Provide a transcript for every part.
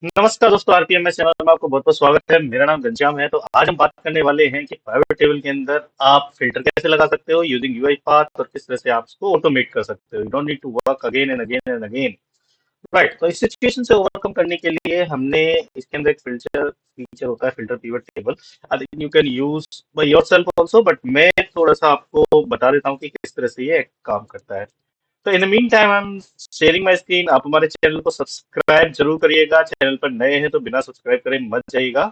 नमस्कार दोस्तों, आरपीएमएस चैनल में आपको बहुत बहुत स्वागत है। मेरा नाम घनश्याम है। तो आज हम बात करने वाले हैं कि प्राइवेट टेबल के अंदर आप फिल्टर कैसे लगा सकते हो यूजिंग यूआई पाथ, और किस तरह से आप इसको ऑटोमेट कर सकते हो। You don't need to work again and again and again. Right. तो इस सिचुएशन से ओवरकम करने के लिए हमने इसके अंदर एक फिल्टर फीचर होता है, filter pivot table. I think you can use by yourself also, but मैं थोड़ा सा आपको बता देता हूँ कि किस तरह से ये काम करता है। तो in the mean time I am sharing my screen. आप हमारे चैनल को सब्सक्राइब जरूर करिएगा। चैनल पर नए हैं तो बिना सब्सक्राइब करे मत जाइएगा।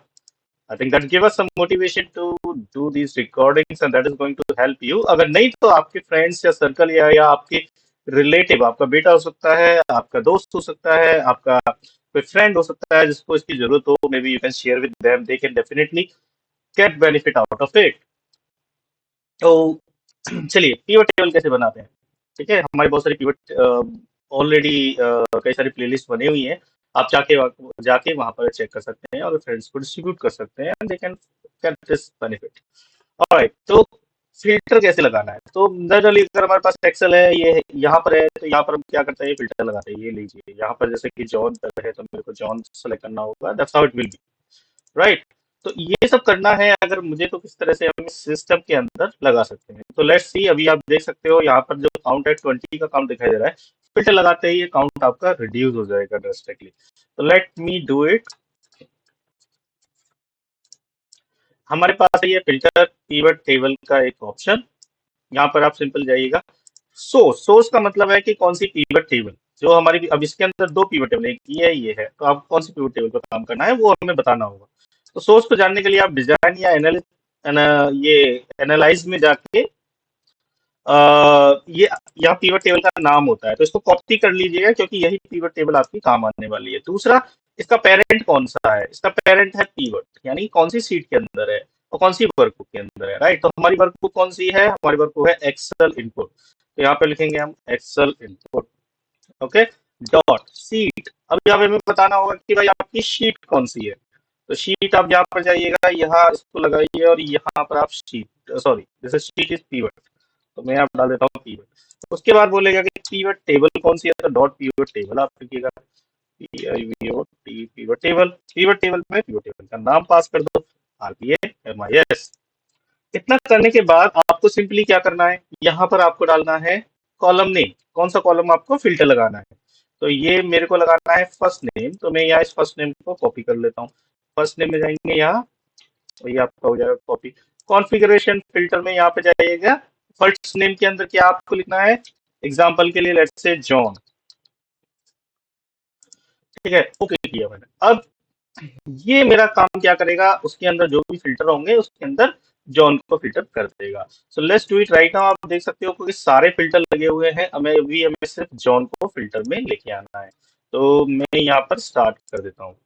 I think that give us some motivation to do these recordings and that is going to help you. अगर नहीं तो आपके फ्रेंड्स या सर्कल या आपके रिलेटिव, आपका बेटा हो सकता है, आपका दोस्त हो सकता है, आपका कोई फ्रेंड हो सकता है जिसको इसकी जरूरत हो, may be you can share with them, they can definitely get benefit out of it. तो चलिए, पीओ टेबल कैसे बनाते हैं। ठीक है, हमारी बहुत सारी पिवट ऑलरेडी कई सारी प्लेलिस्ट बनी हुई हैं। आप जाके वहां पर चेक कर सकते हैं और फ्रेंड्स को डिस्ट्रीब्यूट कर सकते हैं, and they can get this benefit. Alright. तो फिल्टर कैसे लगाना है, तो जनरली अगर हमारे पास एक्सेल है, ये यहाँ पर है, तो यहाँ पर हम क्या करते हैं, फिल्टर लगाते हैं। ये लीजिए, यहाँ पर जैसे कि जॉन पर है तो मेरे को जॉन सेलेक्ट करना होगा। That's how it will be. Right. तो ये सब करना है अगर मुझे, तो किस तरह से हम सिस्टम के अंदर लगा सकते हैं। तो लेट्स सी, अभी आप देख सकते हो यहाँ पर जो काउंट है 20 का काउंट दिखाई दे रहा है। फिल्टर लगाते ही ये काउंट आपका रिड्यूस हो जाएगा ड्रेस्टिकली। तो लेट मी डू इट। हमारे पास है ये फिल्टर पीवट टेबल का एक ऑप्शन। यहाँ पर आप सिंपल जाइएगा। सोर्स का मतलब है कि कौन सी पीवट टेबल जो हमारी, अब इसके अंदर दो पीवट टेबल है, एक ये है, तो आप कौन सी पीवट टेबल पर काम करना है वो हमें बताना होगा। तो सोर्स को जानने के लिए आप डिजाइन या ये एनालाइज में जाके ये यहाँ पीवट टेबल का नाम होता है, तो इसको कॉपी कर लीजिएगा क्योंकि यही पीवट टेबल आपकी काम आने वाली है। दूसरा, इसका पेरेंट कौन सा है, इसका पेरेंट है पीवट, यानी कौन सी सीट के अंदर है और कौन सी वर्कबुक के अंदर है। राइट। तो हमारी वर्कबुक कौन सी है, हमारी वर्कबुक है एक्सेल इनपुट। तो यहाँ पे लिखेंगे हम Excel input. Okay. Dot sheet. अब यहाँ पे हमें बताना होगा कि भाई आपकी शीट कौन सी है। तो शीट आप यहाँ पर जाइएगा, यहाँ इसको लगाइए और यहाँ पर आप शीट, सॉरी जैसे शीट इज पीवट, तो मैं यहाँ डाल देता हूँ पीवट। उसके बाद बोलेगा कि पीवट टेबल कौन सी है, तो डॉट पीवट टेबल आप लिखिएगा। पीवट टेबल, पीवट टेबल में पीवट टेबल का नाम पास कर दो, RPA MIS। इतना करने के बाद आपको सिंपली क्या करना है, यहाँ पर आपको डालना है कॉलम नेम। कौन सा कॉलम आपको फिल्टर लगाना है, तो ये मेरे को लगाना है फर्स्ट नेम। तो मैं यहाँ इस फर्स्ट नेम को कॉपी कर लेता हूँ। फर्स्ट नेम में जाएंगे यहाँ, तो ये आपका हो जाएगा कॉपी। कॉन्फ़िगरेशन फिल्टर में यहाँ पे जाइएगा। फर्स्ट नेम के अंदर क्या आपको लिखना है, एग्जाम्पल के लिए लेट्स से जॉन। ठीक है, ओके किया मैंने। अब ये मेरा काम क्या करेगा, उसके अंदर जो भी फिल्टर होंगे उसके अंदर जॉन को फिल्टर कर देगा। So let's do it right now. आप देख सकते हो कि सारे फिल्टर लगे हुए हैं, हमें सिर्फ जॉन को फिल्टर में लेके आना है। तो मैं यहाँ पर स्टार्ट कर देता हूँ।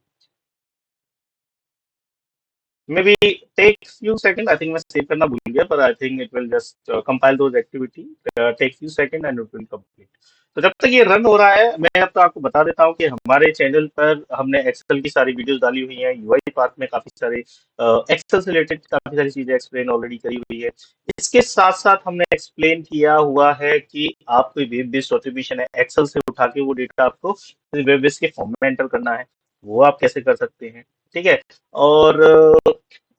maybe take few seconds. I think मैं सेव करना भूल गया, पर I think it will just compile those activity, take few seconds and it will complete। तो जब तक ये रन हो रहा है, मैं अब तो आपको बता देता हूँ कि हमारे चैनल पर हमने एक्सेल की सारी वीडियोस डाली हुई हैं। यूआई पार्ट में काफी सारे एक्सेल से रिलेटेड काफी सारी चीजें एक्सप्लेन ऑलरेडी करी हुई है। इसके साथ साथ हमने एक्सप्लेन किया हुआ है कि आप कोई वेब बेस्ड ऑटोमेशन है, एक्सेल से उठा के वो डेटा आपको वेब बेस्ड के फॉर्म में एंटर करना है, वो आप कैसे कर सकते हैं। ठीक है। और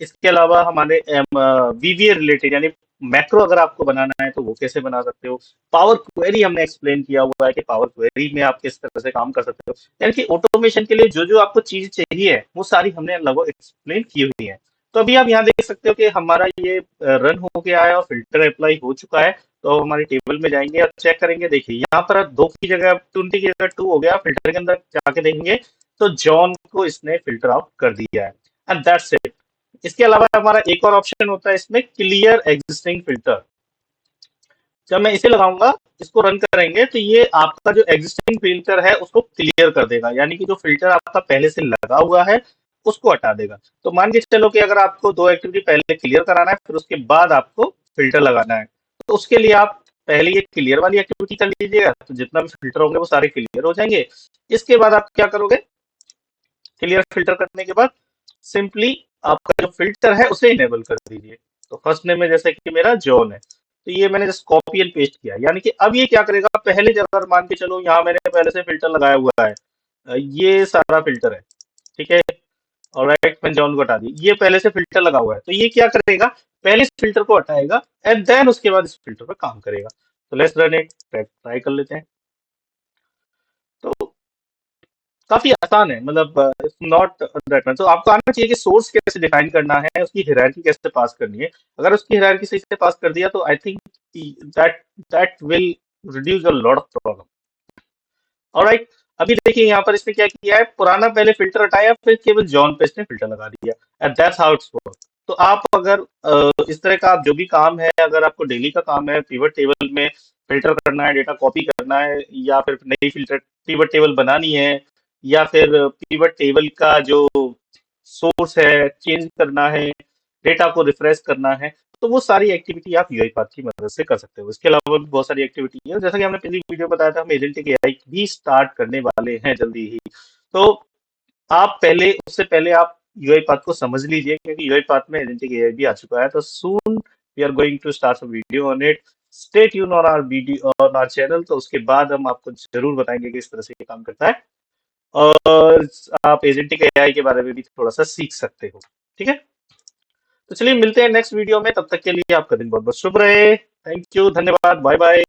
इसके अलावा हमारे वीवीए रिलेटेड, यानी मैक्रो अगर आपको बनाना है तो वो कैसे बना सकते हो। पावर क्वेरी हमने एक्सप्लेन किया हुआ है कि पावर क्वेरी में आप किस तरह से काम कर सकते हो। यानी कि ऑटोमेशन के लिए जो जो आपको चीज चाहिए वो सारी हमने लगभग एक्सप्लेन की हुई है। तो अभी आप यहाँ देख सकते हो कि हमारा ये रन हो गया है और फिल्टर अप्लाई हो चुका है। तो हमारी टेबल में जाएंगे और चेक करेंगे। देखिए यहाँ पर दो की जगह 20 की जगह 2 हो गया। फिल्टर के अंदर जाके देखेंगे तो जॉन को इसने फिल्टर आउट कर दिया है, एंड दैट्स इट। इसके अलावा हमारा एक और ऑप्शन होता है इसमें, क्लियर एग्जिस्टिंग फिल्टर। जब मैं इसे लगाऊंगा, इसको रन करेंगे, तो ये आपका जो एग्जिस्टिंग फिल्टर है उसको क्लियर कर देगा, यानी कि जो फिल्टर आपका पहले से लगा हुआ है उसको हटा देगा। तो मान के चलो कि अगर आपको दो एक्टिविटी पहले क्लियर कराना है, फिर उसके बाद आपको फिल्टर लगाना है, तो उसके लिए आप पहले ये क्लियर वाली एक्टिविटी कर लीजिएगा, तो जितना भी फिल्टर होंगे वो सारे क्लियर हो जाएंगे। इसके बाद आप क्या करोगे, क्लियर फिल्टर करने के बाद सिंपली आपका जो फिल्टर है उसे इनेबल कर दीजिए। तो फर्स्ट नेम में जैसे कि मेरा जॉन है, तो ये मैंने जस्ट कॉपी एंड पेस्ट किया, यानी कि अब ये क्या करेगा, पहले जगह मान के चलो यहाँ मैंने पहले से फिल्टर लगाया हुआ है, ये सारा फिल्टर है। ठीक है। ऑलराइट, मैंने जॉन को हटा दी, ये पहले से फिल्टर लगा हुआ है, तो ये क्या करेगा, पहले इस फिल्टर को हटाएगा एंड देन उसके बाद इस फिल्टर पर काम करेगा। तो लेट्स रन इट, ट्राई कर लेते हैं। तो काफी आसान है, मतलब इट्स नॉट दैट मच। तो आपको आना चाहिए कि सोर्स कैसे डिफाइन करना है, उसकी हायरार्की कैसे पास करनी है। अगर उसकी हायरार्की सही से पास कर दिया तो आई think that that will reduce a lot of problem. Alright, अभी देखिए यहाँ पर इसने क्या किया है, पुराना पहले फिल्टर हटाया, फिर केवल जॉन पे इसने फिल्टर लगा दिया, and that's how it's work. तो आप अगर इस तरह का आप जो भी काम है, अगर आपको डेली का काम है पिवट टेबल में फिल्टर करना है, डेटा कॉपी करना है, या फिर नई फिल्टर पिवट टेबल बनानी है, या फिर पिवट टेबल का जो सोर्स है चेंज करना है, डेटा को रिफ्रेश करना है, तो वो सारी एक्टिविटी आप यूआईपाथ की मदद से कर सकते हो। इसके अलावा भी बहुत सारी एक्टिविटी है, जैसा कि हमने पिछली वीडियो में बताया था, हम एजेंटिक एआई भी स्टार्ट करने वाले हैं जल्दी ही। तो आप पहले, उससे पहले आप यूआईपाथ को समझ लीजिए, क्योंकि यूआईपाथ में एजेंटिक एआई भी आ चुका है। तो soon we are going to start a video on it. Stay tune on our video on our channel. तो उसके बाद हम आपको जरूर बताएंगे कि इस तरह से ये काम करता है, और आप एजेंटिक एआई के बारे में भी थोड़ा सा सीख सकते हो। ठीक है, तो चलिए मिलते हैं नेक्स्ट वीडियो में, तब तक के लिए आपका दिन बहुत बहुत शुभ रहे। थैंक यू, धन्यवाद, बाय बाय।